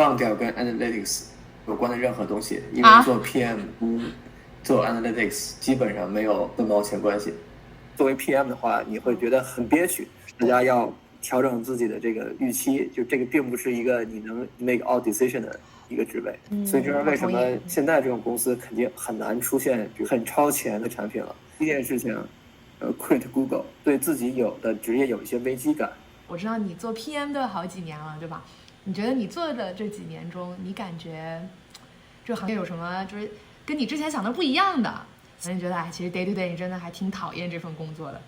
忘掉跟 analytics 有关的任何东西，因为做 PM 做 analytics 基本上没有半毛钱关系。作为 PM 的话，你会觉得很憋屈，大家要调整自己的这个预期，就这个并不是一个你能 make all decision 的一个职位。所以这是为什么现在这种公司肯定很难出现很超前的产品了。第一件事情，quit Google， 对自己有的职业有一些危机感。我知道你做 PM 都好几年了，对吧？你觉得你做的这几年中，你感觉这个行业有什么就是跟你之前想的不一样的？你觉得其实 day to day 你真的还挺讨厌这份工作的。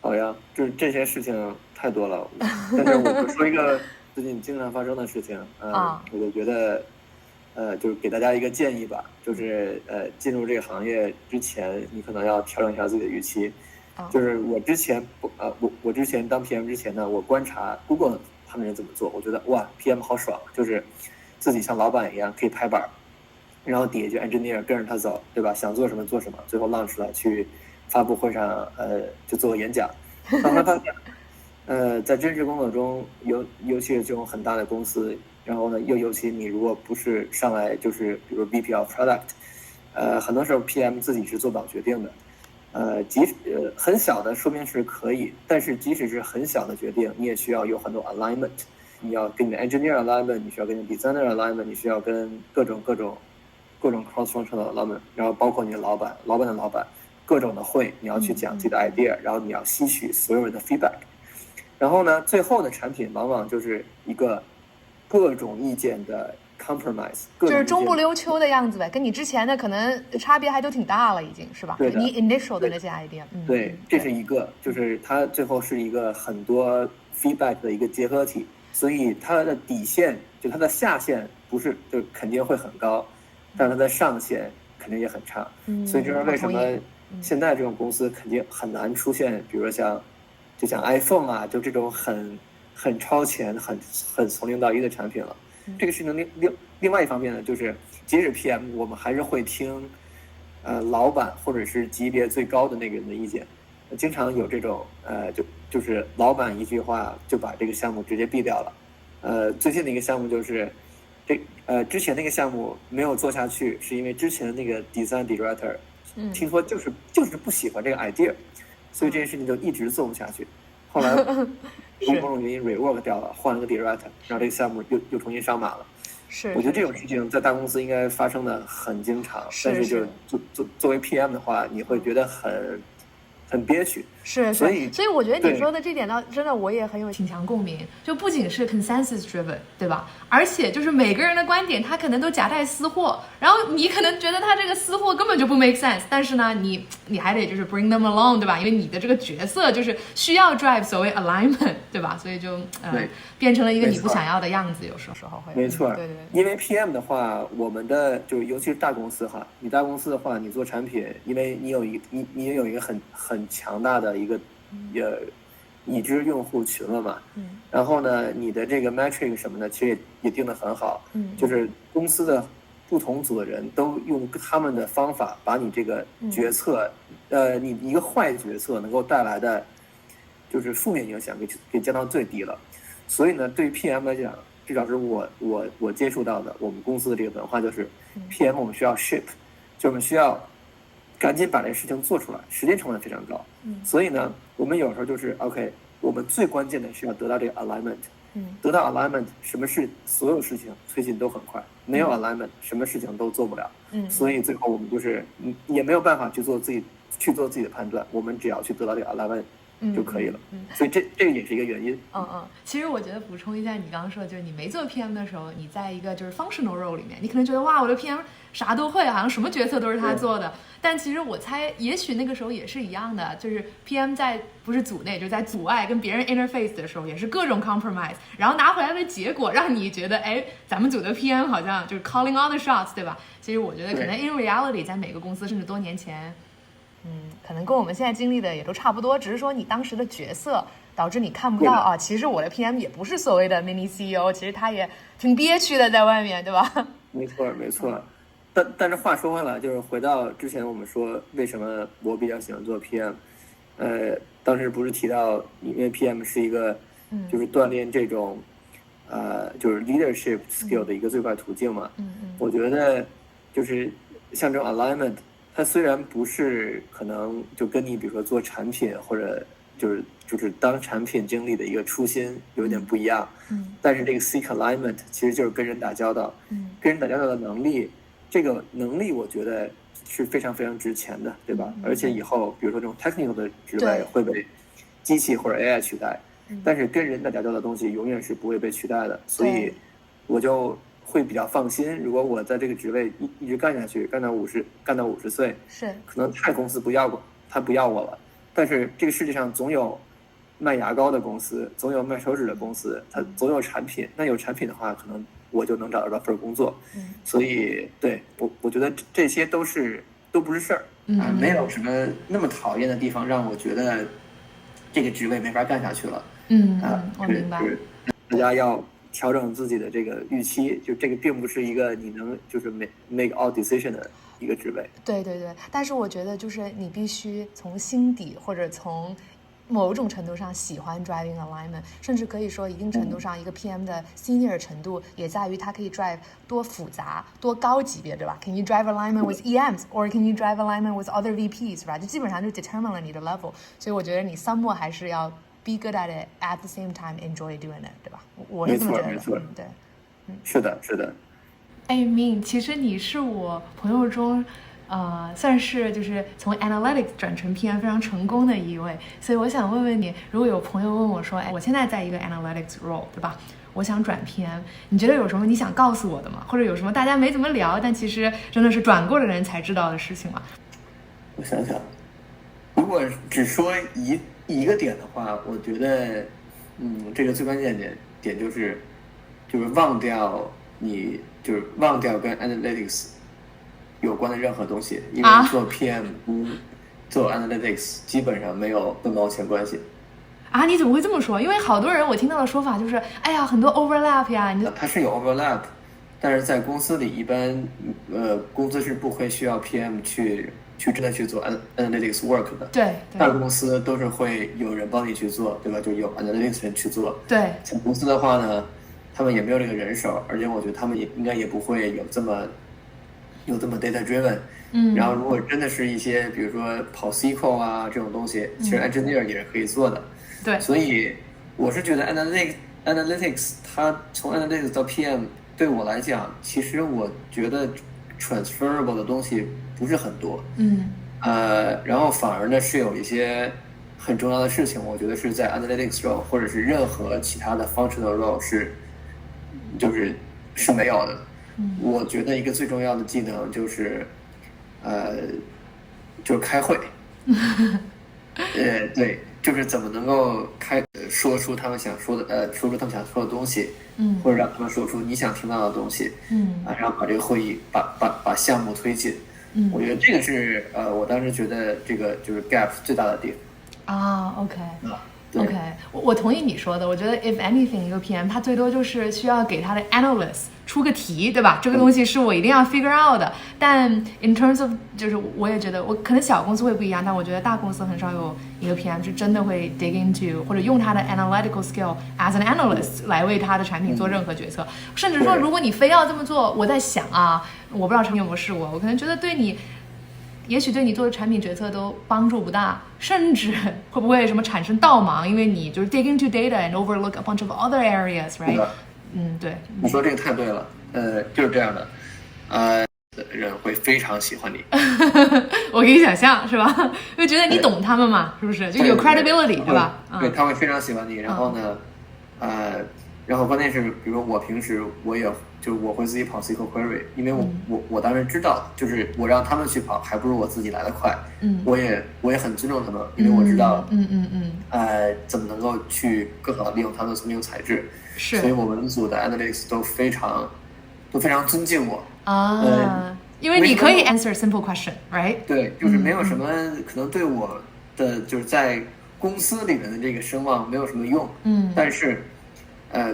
好呀，就是这些事情太多了，但是我就说一个最近经常发生的事情，我就觉得，就是给大家一个建议吧，就是进入这个行业之前，你可能要调整一下自己的预期。就是我之前我之前当 PM 之前呢，我观察 Google 他们人怎么做，我觉得哇 PM 好爽，就是自己像老板一样可以拍板，然后底下就 engineer 跟着他走，对吧？想做什么做什么，最后 launch 了去发布会上就做个演讲。当他发现在真实工作中尤其是这种很大的公司，然后呢又尤其你如果不是上来就是比如 VP of Product，很多时候 PM 自己是做不了决定的。很小的说明是可以，但是即使是很小的决定，你也需要有很多 alignment， 你要跟你的 engineer alignment， 你需要跟你的 designer alignment， 你需要跟各种 cross-functional alignment， 然后包括你的老板的老板，各种的会，你要去讲自己的 idea， 然后你要吸取所有人的 feedback， 然后呢，最后的产品往往就是一个各种意见的compromise， 就是中不溜秋的样子呗，跟你之前的可能差别还都挺大了，已经是吧？对的，你 initial 的那些 idea， 对，这是一个，就是它最后是一个很多 feedback 的一个结合体，所以它的底线就它的下限不是就肯定会很高，但它的上限肯定也很差，所以这是为什么现在这种公司肯定很难出现，比如说像 iPhone 啊，就这种很超前、很从零到一的产品了。这个事情另外一方面呢，就是即使 PM， 我们还是会听，老板或者是级别最高的那个人的意见，经常有这种就是老板一句话就把这个项目直接毙掉了。最近的一个项目就是之前那个项目没有做下去，是因为之前的那个 design director，听说就是不喜欢这个 idea， 所以这件事情就一直做不下去。后来因某种原因 rework 掉了，换了个 director， 然后这个项目又重新上马了。我觉得这种事情在大公司应该发生的很经常，但是作为 PM 的话，你会觉得很憋屈。所以我觉得你说的这点呢，真的我也很有挺强共鸣。就不仅是 consensus driven， 对吧？而且就是每个人的观点，他可能都夹带私货，然后你可能觉得他这个私货根本就不 make sense， 但是呢，你还得就是 bring them along， 对吧？因为你的这个角色就是需要 drive 所谓 alignment， 对吧？所以就变成了一个你不想要的样子，有时候会。没错，对。因为 PM 的话，我们的就是尤其是大公司哈，你大公司的话，你做产品，因为你有一个很强大的一个已知用户群了嘛，然后呢，你的这个 metric 什么的，其实也定得很好，就是公司的不同组的人都用他们的方法把你这个决策，你一个坏决策能够带来的就是负面影响给降到最低了，所以呢，对于 PM 来讲，至少是我接触到的，我们公司的这个文化就是 PM 我们需要 ship， 就我们需要赶紧把这个事情做出来，时间成本非常高，所以呢，我们有时候就是 OK， 我们最关键的是要得到这个 alignment，得到 alignment， 什么事所有事情推进都很快，没有 alignment， 什么事情都做不了，所以最后我们就是也没有办法去做自己的判断，我们只要去得到这个 alignment。就可以了，所以这个也是一个原因。其实我觉得补充一下，你刚刚说的就是你没做 PM 的时候，你在一个就是 functional role 里面，你可能觉得哇，我的 PM 啥都会，好像什么决策都是他做的。但其实我猜，也许那个时候也是一样的，就是 PM 在不是组内，就在组外跟别人 interface 的时候，也是各种 compromise， 然后拿回来的结果让你觉得，哎，咱们组的 PM 好像就是 calling all the shots， 对吧？其实我觉得可能 in reality， 在每个公司，甚至多年前。可能跟我们现在经历的也都差不多，只是说你当时的角色导致你看不到啊。其实我的 PM 也不是所谓的 mini CEO， 其实他也挺憋屈的在外面，对吧？没错。但是话说回来，就是回到之前我们说为什么我比较喜欢做 PM，当时不是提到因为 PM 是一个就是锻炼这种就是 leadership skill 的一个最快途径嘛。我觉得就是像这种 alignment， 它虽然不是可能就跟你比如说做产品或者就是当产品经理的一个初心有点不一样，但是这个 seek alignment 其实就是跟人打交道，跟人打交道的能力，这个能力我觉得是非常非常值钱的，对吧？而且以后比如说这种 technical 的职位会被机器或者 AI 取代，但是跟人打交道的东西永远是不会被取代的，所以我就会比较放心。如果我在这个职位一直干下去，干到50岁，是可能公司不要我了，但是这个世界上总有卖牙膏的公司，总有卖手指的公司，它总有产品。那有产品的话，可能我就能找到份工作。所以对我觉得这些都不是事儿没有什么那么讨厌的地方让我觉得这个职位没法干下去了。我明白。大家要调整自己的这个预期，就这个并不是一个你能就是 make all decision 的一个职位。对，但是我觉得就是你必须从心底或者从某种程度上喜欢 driving alignment， 甚至可以说一定程度上一个 PM 的 senior 程度也在于它可以 drive 多复杂多高级别，对吧？ Can you drive alignment with EMs or can you drive alignment with other VPs， right？ 就基本上就 determine 了你的 level。 所以我觉得你 somewhat 还是要 be good at it at the same time enjoy doing it， 对吧？我是这么觉得的。没错，对，是的。哎，Min，其实你是我朋友中算是就是从 analytics 转成 PM 非常成功的一位，所以我想问问你，如果有朋友问我说，哎，我现在在一个 analytics role， 对吧？我想转 PM， 你觉得有什么你想告诉我的吗？或者有什么大家没怎么聊，但其实真的是转过的人才知道的事情吗？我想想，如果只说一个点的话，我觉得，这个最关键点就是忘掉跟 analytics 有关的任何东西，因为做 PM 做 analytics 基本上没有半毛钱关系。你怎么会这么说？因为好多人我听到的说法就是，哎呀，很多 overlap 呀。它是有 overlap， 但是在公司里一般，公司是不会需要 PM 去真的去做 analytics work 的。对，大公司都是会有人帮你去做，对吧？就有 analytics 人去做。对，小公司的话呢，他们也没有这个人手，而且我觉得他们应该也不会有这么 data driven。然后如果真的是一些比如说跑 SQL 啊这种东西，其实 engineer 也是可以做的。对，所以我是觉得 analytics 它从 analytics 到 PM 对我来讲，其实我觉得 transferable 的东西不是很多。然后反而呢是有一些很重要的事情，我觉得是在 analytics role 或者是任何其他的 functional role 是没有的。我觉得一个最重要的技能就是开会。对，就是怎么能够说出他们想说的，说出他们想说的东西，或者让他们说出你想听到的东西，然后把这个会议把项目推进。我觉得这个是我当时觉得这个就是 gap 最大的地方。OK， 我同意你说的。我觉得 if anything 一个 PM 他最多就是需要给他的 analyst 出个题，对吧？这个东西是我一定要 figure out 的。但 in terms of 就是我也觉得我可能小公司会不一样，但我觉得大公司很少有一个 PM 是真的会 dig into 或者用他的 analytical skill as an analyst 来为他的产品做任何决策。甚至说如果你非要这么做，我在想我不知道陈有没有试过，我可能觉得也许对你做的产品决策都帮助不大，甚至会不会什么产生倒忙，因为你就是 dig into data and overlook a bunch of other areas, right？ 对。你说这个太对了，就是这样的，人会非常喜欢你。我可以想象，是吧？因为觉得你懂他们嘛，是不是？就有 credibility， 对吧？对，他会非常喜欢你。然后呢，然后关键是，比如说我平时我会自己跑 SQL query， 因为我当时知道，就是我让他们去跑，还不如我自己来得快。我也很尊重他们，因为我知道，怎么能够去更好的利用他们的聪明才智。是，所以我们组的 analytics 都非常尊敬我。因为你可以 answer simple question，right？ 对，就是没有什么可能对我的就是在公司里面的这个声望没有什么用。但是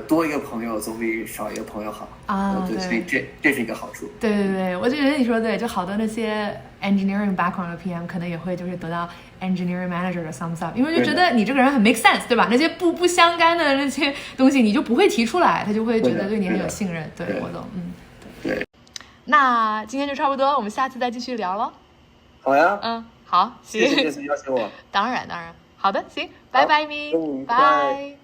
多一个朋友总比少一个朋友好啊。对，所以这是一个好处。对，我就觉得你说对，就好多那些 engineering background 的 PM 可能也会就是得到 engineering manager 的 thumbs up， 因为就觉得你这个人很 make sense， 对吧？那些不相干的那些东西你就不会提出来，他就会觉得对你很有信任。对，我懂，对。那今天就差不多，我们下次再继续聊咯。好呀。好，行。谢谢这次邀请我。当然，好的，行，拜拜咪，拜。